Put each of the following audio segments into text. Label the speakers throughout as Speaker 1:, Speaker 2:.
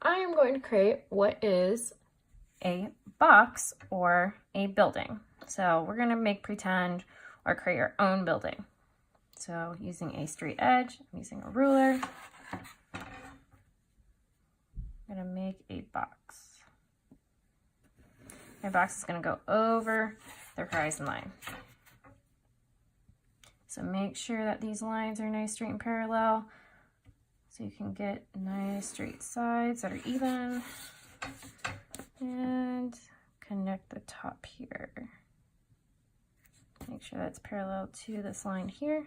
Speaker 1: I am going to create what is a box or a building. So we're going to pretend or create our own building. So using a straight edge, I'm using a ruler. I'm going to make a box. My box is going to go over the horizon line. So make sure that these lines are nice, straight, and parallel so you can get nice straight sides that are even. And connect the top here. Make sure that's parallel to this line here.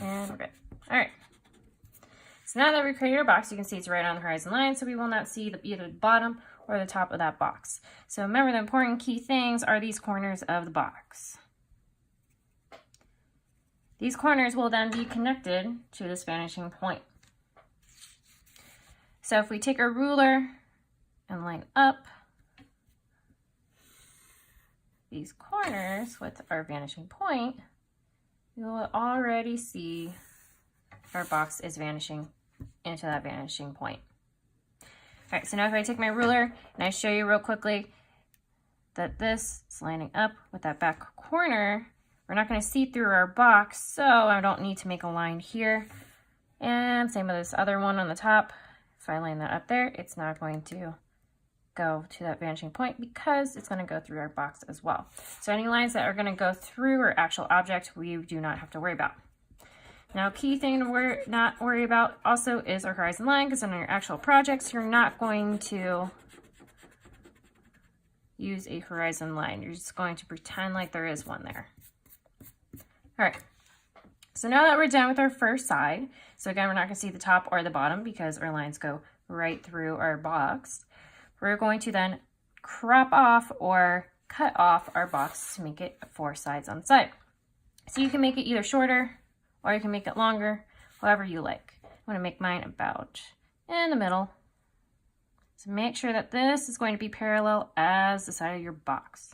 Speaker 1: And we're good. All right. So now that we created our box, you can see it's right on the horizon line, so we will not see either the bottom or the top of that box. So remember, the important key things are these corners of the box. These corners will then be connected to this vanishing point. So if we take our ruler and line up these corners with our vanishing point, you will already see our box is vanishing into that vanishing point. All right, so now if I take my ruler and I show you real quickly that this is lining up with that back corner, we're not going to see through our box, so I don't need to make a line here. And same with this other one on the top. If I line that up there, it's not going to go to that vanishing point because it's going to go through our box as well. So any lines that are going to go through our actual object, we do not have to worry about. Now, key thing to not worry about also is our horizon line, because on your actual projects, you're not going to use a horizon line. You're just going to pretend like there is one there. All right. So now that we're done with our first side, so again, we're not going to see the top or the bottom because our lines go right through our box. We're going to then crop off or cut off our box to make it 4 sides on the side. So you can make it either shorter or you can make it longer, however you like. I'm going to make mine about in the middle. So make sure that this is going to be parallel as the side of your box.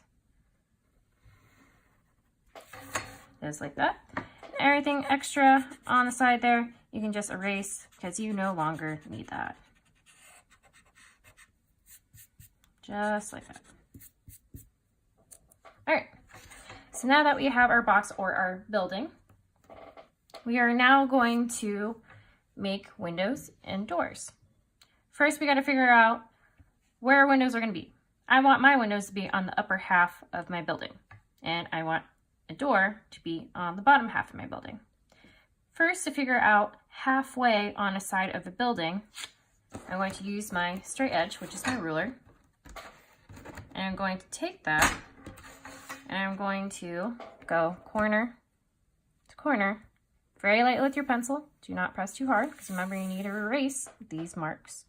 Speaker 1: Just like that. Everything extra on the side there, you can just erase because you no longer need that. Just like that. All right, so now that we have our box or our building, we are now going to make windows and doors. First, we got to figure out where our windows are going to be. I want my windows to be on the upper half of my building, and I want a door to be on the bottom half of my building. First, to figure out halfway on a side of the building, I'm going to use my straight edge, which is my ruler, and I'm going to take that and I'm going to go corner to corner, very lightly with your pencil. Do not press too hard because remember you need to erase these marks.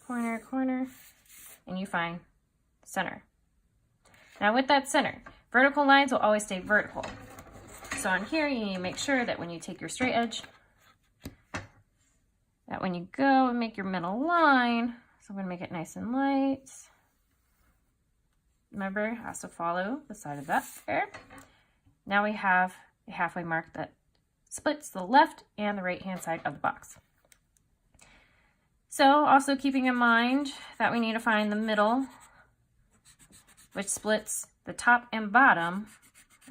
Speaker 1: Corner, corner, and you find center. Now with that center, vertical lines will always stay vertical. So on here, you need to make sure that when you take your straight edge, that when you go and make your middle line, so I'm going to make it nice and light. Remember, it has to follow the side of that there. Now we have a halfway mark that splits the left and the right-hand side of the box. So also keeping in mind that we need to find the middle, which splits the top and bottom.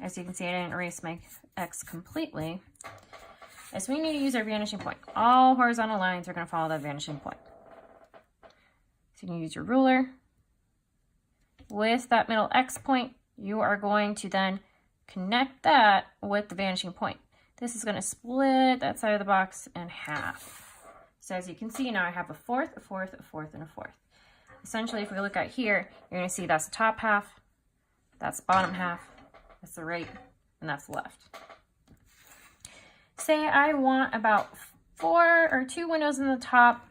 Speaker 1: As you can see, I didn't erase my X completely. As we need to use our vanishing point. All horizontal lines are going to follow that vanishing point. So you can use your ruler. With that middle X point, you are going to then connect that with the vanishing point. This is going to split that side of the box in half. So as you can see, now I have a fourth, a fourth, a fourth, and a fourth. Essentially, if we look at here, you're going to see that's the top half, that's the bottom half, that's the right, and that's the left. Say I want about 4 or 2 windows in the top,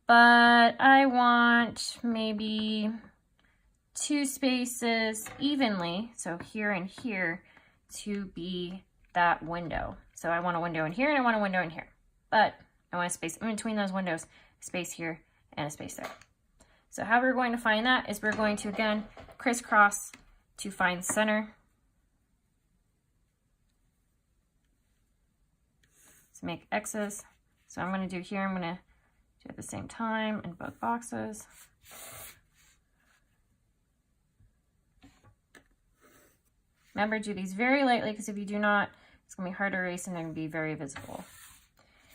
Speaker 1: but I want maybe 2 spaces evenly, so here and here, to be that window. So I want a window in here and I want a window in here, but I want a space in between those windows, a space here and a space there. So how we're going to find that is we're going to, again, crisscross to find center. So make X's, So I'm going to do here, I'm going to do at the same time in both boxes. Remember, do these very lightly, because if you do not, it's going to be hard to erase and they're going to be very visible.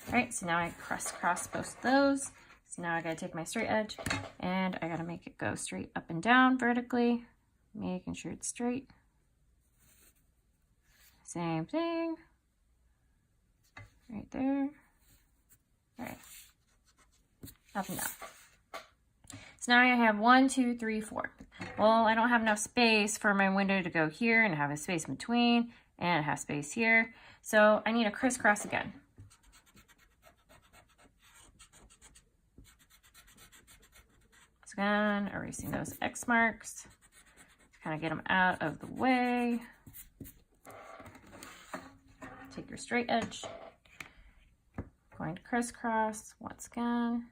Speaker 1: All right, so now I crisscross both of those. So now I got to take my straight edge and I got to make it go straight up and down vertically, making sure it's straight. Same thing. Right there. All right. Up and down. So now I have 1, 2, 3, 4. Well, I don't have enough space for my window to go here and have a space in between and have space here. So I need to crisscross again. So again, erasing those X marks to kind of get them out of the way. Take your straight edge. Going to crisscross once again.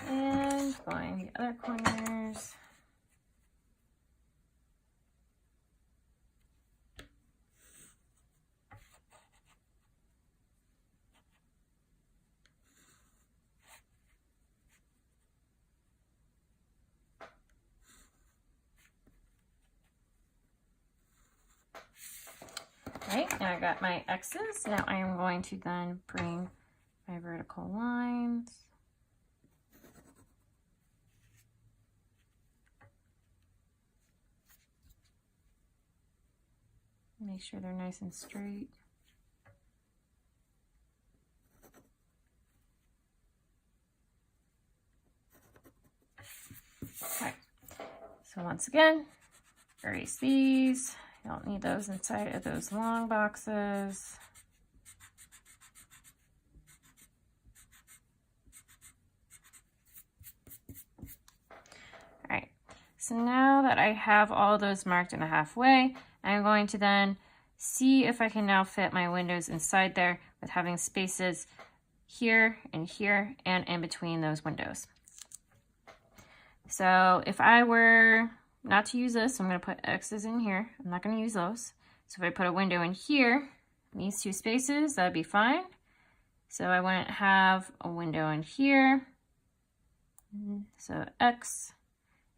Speaker 1: And going the other corners. Right, now I got my X's. Now I am going to then bring my vertical lines. Make sure they're nice and straight. Okay, so once again, erase these. You don't need those inside of those long boxes. All right, so now that I have all those marked in a halfway, I'm going to then see if I can now fit my windows inside there with having spaces here and in between those windows. So if I were not to use this, I'm going to put X's in here. I'm not going to use those. So if I put a window in here, these two spaces, that'd be fine. So I wouldn't have a window in here. So X.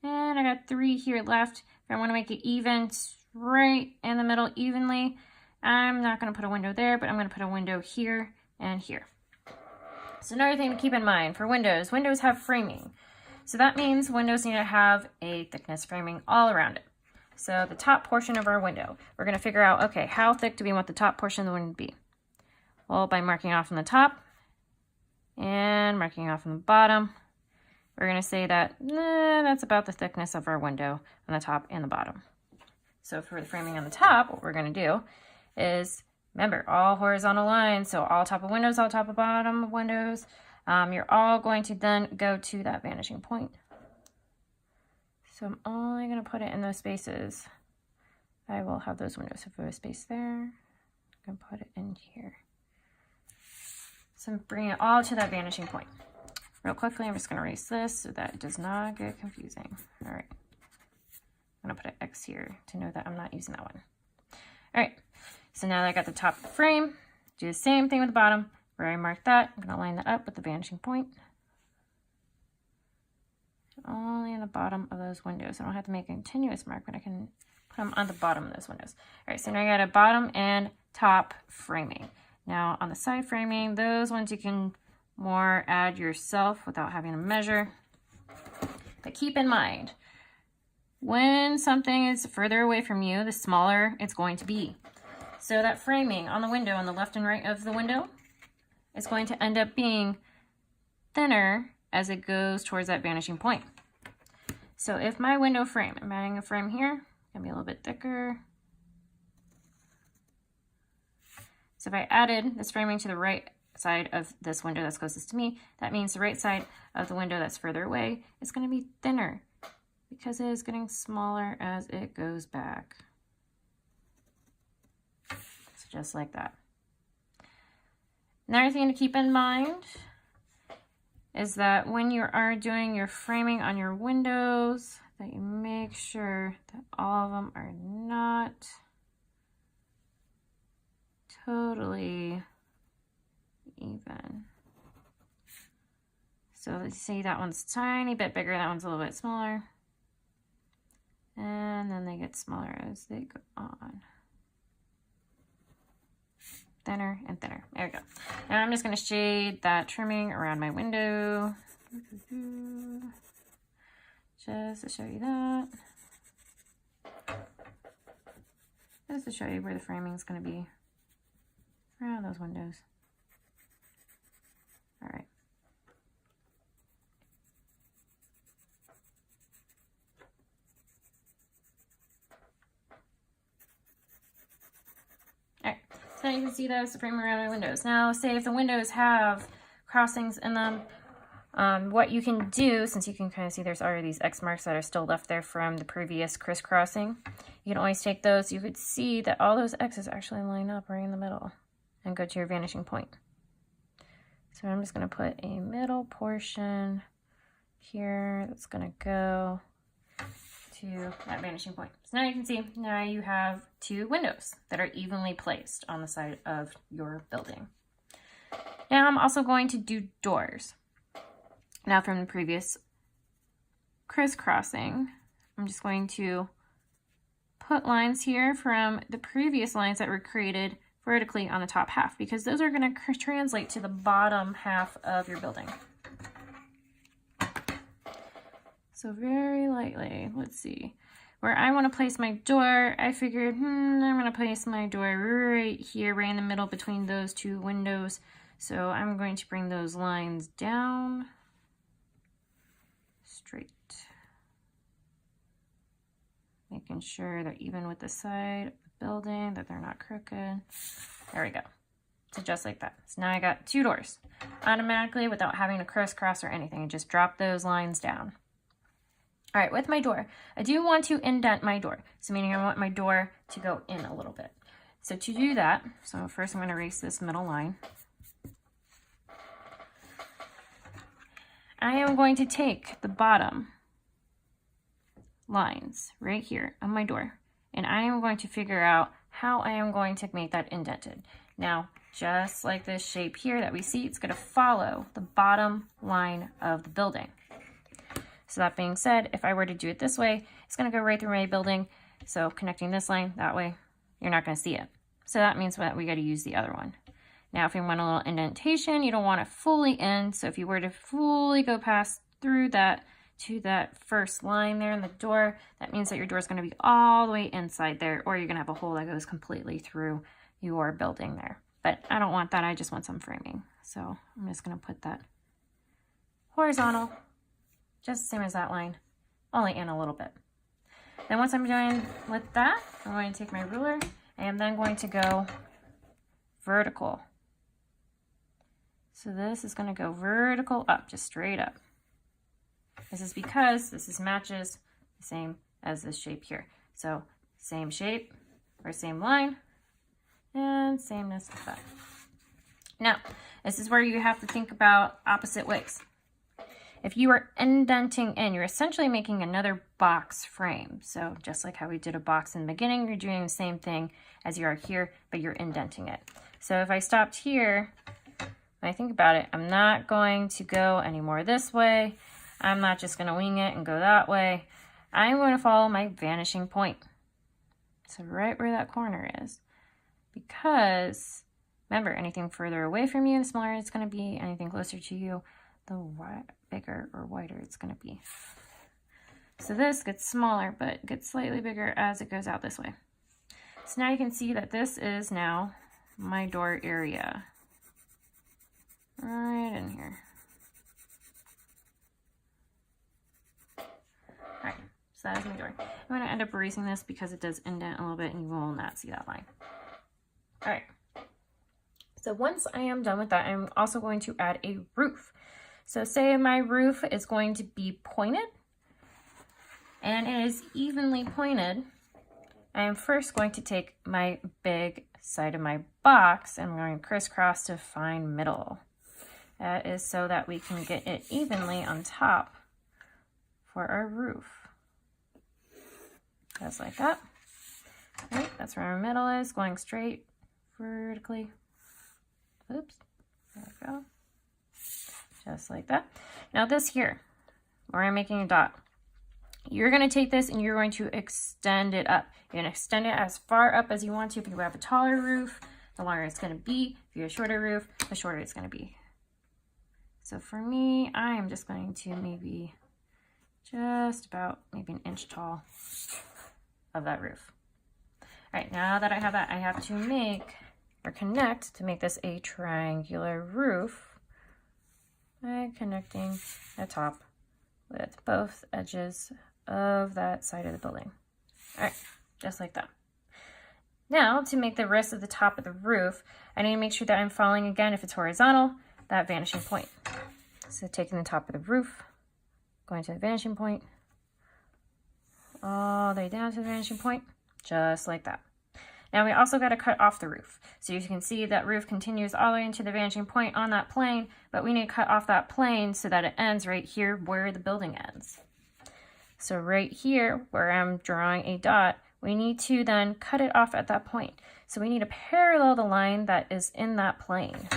Speaker 1: And I got 3 here left. If I want to make it even, right in the middle evenly, I'm not going to put a window there, but I'm going to put a window here and here. So another thing to keep in mind for windows, windows have framing. So that means windows need to have a thickness framing all around it. So the top portion of our window, we're going to figure out, okay, how thick do we want the top portion of the window to be? Well, by marking off on the top and marking off on the bottom, we're going to say that that's about the thickness of our window on the top and the bottom. So for the framing on the top, what we're going to do is, remember, all horizontal lines, so all top of windows, all top of bottom of windows, you're all going to then go to that vanishing point. So I'm only going to put it in those spaces. I will have those windows. If I have a space there, I'm going to put it in here. So I'm bringing it all to that vanishing point. Real quickly, I'm just going to erase this so that it does not get confusing. All right. I'm going to put an X here to know that I'm not using that one. All right. So now that I got the top of the frame, do the same thing with the bottom. Where I marked that, I'm going to line that up with the vanishing point. Only in the bottom of those windows. I don't have to make a continuous mark, but I can put them on the bottom of those windows. All right, so now I got a bottom and top framing. Now on the side framing, those ones you can more add yourself without having to measure. But keep in mind, when something is further away from you, the smaller it's going to be. So that framing on the window on the left and right of the window is going to end up being thinner as it goes towards that vanishing point. So if my window frame, I'm adding a frame here, gonna be a little bit thicker. So if I added this framing to the right side of this window that's closest to me, that means the right side of the window that's further away is going to be thinner because it is getting smaller as it goes back. So just like that. Another thing to keep in mind is that when you are doing your framing on your windows, that you make sure that all of them are not totally even. So let's see, that one's a tiny bit bigger, that one's a little bit smaller. And then they get smaller as they go on. Thinner and thinner. There we go. And I'm just going to shade that trimming around my window. Just to show you that. Just to show you where the framing is going to be around those windows. All right. So you can see that's the frame around my windows. Now, say if the windows have crossings in them, what you can do, since you can kind of see there's already these X marks that are still left there from the previous crisscrossing, you can always take those. You could see that all those X's actually line up right in the middle and go to your vanishing point. So I'm just going to put a middle portion here that's going to go to that vanishing point. So now you can see, now you have two windows that are evenly placed on the side of your building. Now I'm also going to do doors. Now from the previous crisscrossing, I'm just going to put lines here from the previous lines that were created vertically on the top half, because those are going to translate to the bottom half of your building. So very lightly, let's see. Where I want to place my door, I figured, I'm going to place my door right here, right in the middle between those two windows. So I'm going to bring those lines down, straight. Making sure they're even with the side of the building, that they're not crooked. There we go. So just like that. So now I got two doors. Automatically, without having to crisscross or anything, I just drop those lines down. All right, with my door, I do want to indent my door. So meaning I want my door to go in a little bit. So to do that, so first I'm going to erase this middle line. I am going to take the bottom lines right here on my door, and I am going to figure out how I am going to make that indented. Now, just like this shape here that we see, it's going to follow the bottom line of the building. So that being said, if I were to do it this way, it's going to go right through my building. So connecting this line that way, you're not going to see it. So that means that we got to use the other one. Now, if you want a little indentation, you don't want it fully in. So if you were to fully go past through that to that first line there in the door, that means that your door is going to be all the way inside there, or you're going to have a hole that goes completely through your building there. But I don't want that. I just want some framing. So I'm just going to put that horizontal, just the same as that line, only in a little bit. Then once I'm done with that, I'm going to take my ruler. I am then going to go vertical. So this is going to go vertical up, just straight up. This is because this matches the same as this shape here. So same shape or same line and sameness with that. Now, this is where you have to think about opposite ways. If you are indenting in, you're essentially making another box frame. So just like how we did a box in the beginning, you're doing the same thing as you are here, but you're indenting it. So if I stopped here, when I think about it, I'm not going to go any more this way. I'm not just going to wing it and go that way. I'm going to follow my vanishing point. So right where that corner is. Because, remember, anything further away from you, the smaller it's going to be. Anything closer to you, the bigger or wider it's going to be. So this gets smaller, but gets slightly bigger as it goes out this way. So now you can see that this is now my door area. Right in here. Alright, so that is my door. I'm going to end up erasing this because it does indent a little bit and you will not see that line. Alright, so once I am done with that, I'm also going to add a roof. So say my roof is going to be pointed and it is evenly pointed. I am first going to take my big side of my box and I'm going to crisscross to find middle. That is so that we can get it evenly on top for our roof. Just like that. All right, that's where our middle is, going straight vertically. Oops, there we go. Just like that. Now this here, where I'm making a dot, you're going to take this and you're going to extend it up. You're going to extend it as far up as you want to. If you have a taller roof, the longer it's going to be. If you have a shorter roof, the shorter it's going to be. So for me, I am just going to maybe just about maybe an inch tall of that roof. All right, now that I have that, I have to make or connect to make this a triangular roof by connecting the top with both edges of that side of the building. All right, just like that. Now, to make the rest of the top of the roof, I need to make sure that I'm following, again, if it's horizontal, that vanishing point. So taking the top of the roof, going to the vanishing point, all the way down to the vanishing point, just like that. Now we also got to cut off the roof. So you can see that roof continues all the way into the vanishing point on that plane, but we need to cut off that plane so that it ends right here where the building ends. So right here where I'm drawing a dot, we need to then cut it off at that point. So we need to parallel the line that is in that plane.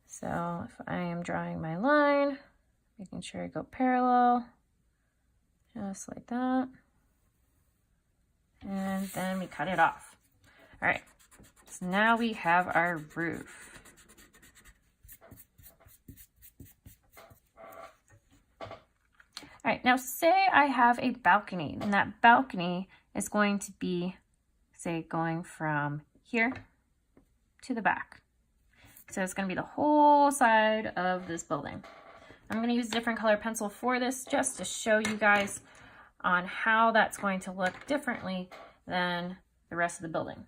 Speaker 1: So if I am drawing my line, making sure I go parallel, just like that. And then we cut it off. All right, so now we have our roof. All right, now say I have a balcony, and that balcony is going to be, say, going from here to the back. So it's going to be the whole side of this building. I'm going to use a different color pencil for this just to show you guys on how that's going to look differently than the rest of the building.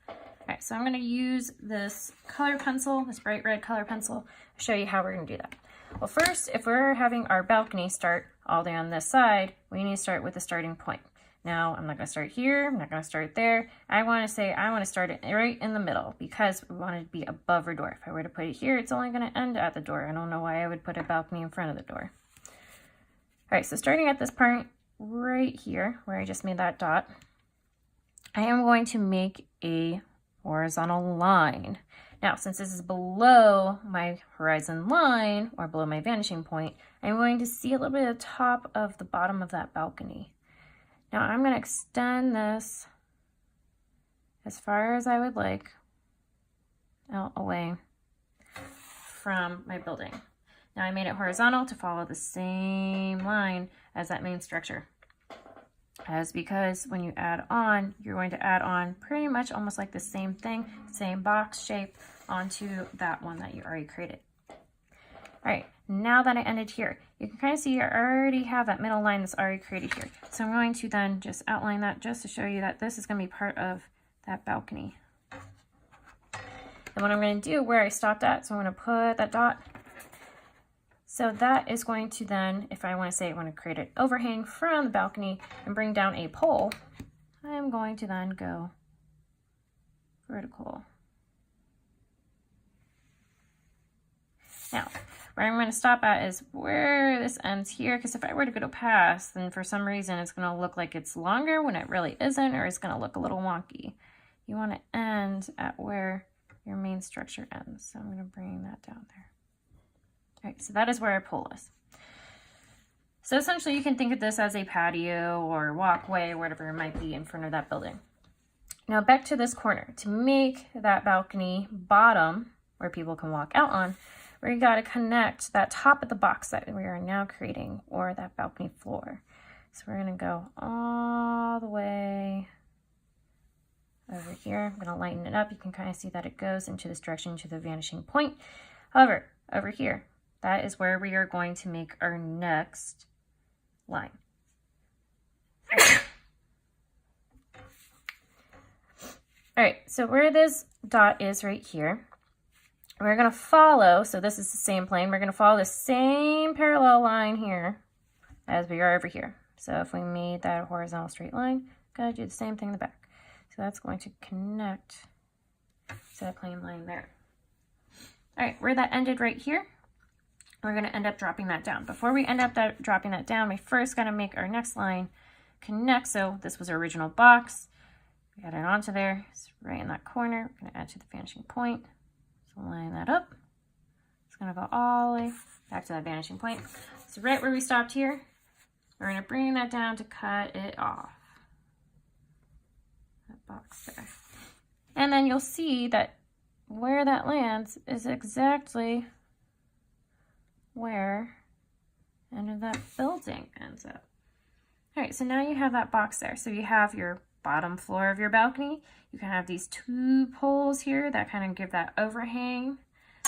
Speaker 1: Alright, so I'm going to use this color pencil, this bright red color pencil, to show you how we're going to do that. Well, first, if we're having our balcony start all the way on this side, we need to start with the starting point. Now, I'm not going to start here, I'm not going to start there. I want to start it right in the middle because we want it to be above our door. If I were to put it here, it's only going to end at the door. I don't know why I would put a balcony in front of the door. All right, so starting at this point right here, where I just made that dot, I am going to make a horizontal line. Now, since this is below my horizon line, or below my vanishing point, I'm going to see a little bit of the top of the bottom of that balcony. Now I'm going to extend this as far as I would like out away from my building. Now I made it horizontal to follow the same line as that main structure. As because when you add on, you're going to add on pretty much almost like the same thing, same box shape onto that one that you already created. All right, now that I ended here, you can kind of see I already have that middle line that's already created here. So I'm going to then just outline that just to show you that this is going to be part of that balcony. And what I'm going to do where I stopped at, so I'm going to put that dot. So that is going to then, if I want to say I want to create an overhang from the balcony and bring down a pole, I'm going to then go vertical. Now, where I'm going to stop at is where this ends here, because if I were to go past, then for some reason it's going to look like it's longer when it really isn't, or it's going to look a little wonky. You want to end at where your main structure ends. So I'm going to bring that down there. All right, so that is where our pole is. So essentially you can think of this as a patio or walkway, whatever it might be in front of that building. Now back to this corner. To make that balcony bottom where people can walk out on, we got to connect that top of the box that we are now creating, or that balcony floor. So we're going to go all the way over here. I'm going to lighten it up. You can kind of see that it goes into this direction to the vanishing point. However, over here, that is where we are going to make our next line. All right, so where this dot is right here, we're going to follow, so this is the same plane, we're going to follow the same parallel line here as we are over here. So if we made that a horizontal straight line, got to do the same thing in the back. So that's going to connect So a clean line there. All right, where that ended right here, we're going to end up dropping that down. Before we end up dropping that down, we first got to make our next line connect. So this was our original box. We add it onto there. It's right in that corner. We're going to add to the vanishing point. So line that up. It's going to go all the way back to that vanishing point. So right where we stopped here, we're going to bring that down to cut it off. That box there. And then you'll see that where that lands is exactly where end of that building ends up. All right, so now you have that box there. So you have your bottom floor of your balcony. You can have these two poles here that kind of give that overhang.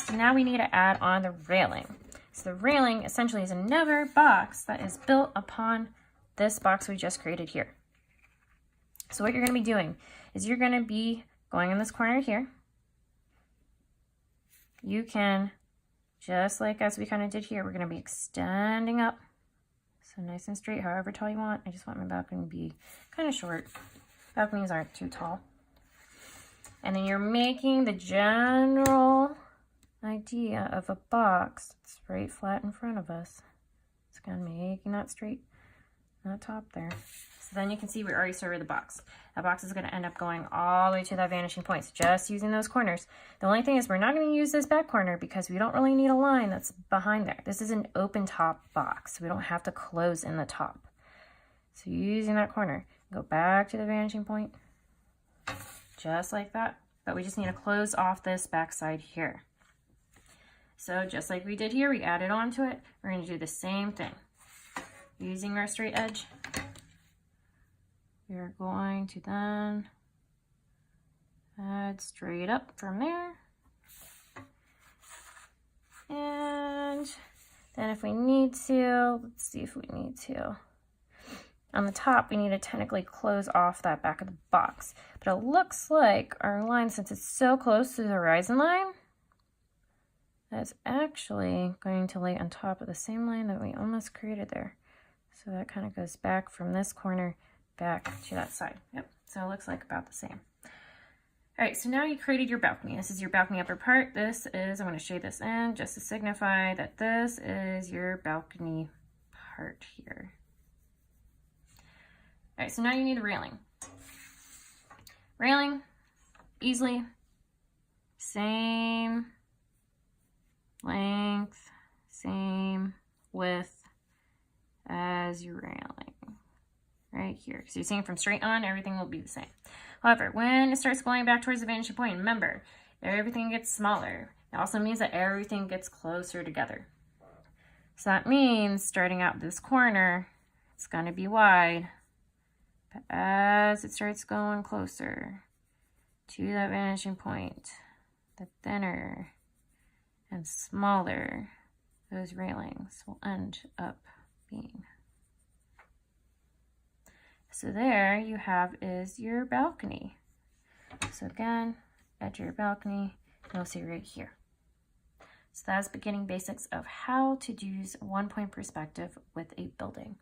Speaker 1: So now we need to add on the railing. So the railing essentially is another box that is built upon this box we just created here. So what you're going to be doing is you're going to be going in this corner here. You can, just like as we kind of did here, we're going to be extending up. So nice and straight, however tall you want. I just want my balcony to be kind of short. Balconies aren't too tall. And then you're making the general idea of a box that's right flat in front of us. It's kind of making that straight, that top there. So then you can see we already started the box. That box is going to end up going all the way to that vanishing point, so just using those corners. The only thing is we're not going to use this back corner because we don't really need a line that's behind there. This is an open top box, so we don't have to close in the top. So using that corner, go back to the vanishing point, just like that. But we just need to close off this back side here. So just like we did here, we added onto it. We're going to do the same thing. Using our straight edge, we're going to then add straight up from there. And then if we need to, let's see if we need to. On the top, we need to technically close off that back of the box. But it looks like our line, since it's so close to the horizon line, that's actually going to lay on top of the same line that we almost created there. So that kind of goes back from this corner back to that side. Yep, so it looks like about the same. All right, so now you created your balcony. This is your balcony upper part. This is, I'm going to shade this in just to signify that this is your balcony part here. All right, so now you need a railing. Railing, easily, same length, same width as your railing right here. So you're seeing from straight on, everything will be the same. However, when it starts going back towards the vanishing point, remember, everything gets smaller. It also means that everything gets closer together. So that means starting out this corner, it's going to be wide. But as it starts going closer to that vanishing point, the thinner and smaller those railings will end up being. So there you have is your balcony. So again, edge of your balcony, you'll see right here. So that's beginning basics of how to use one-point perspective with a building.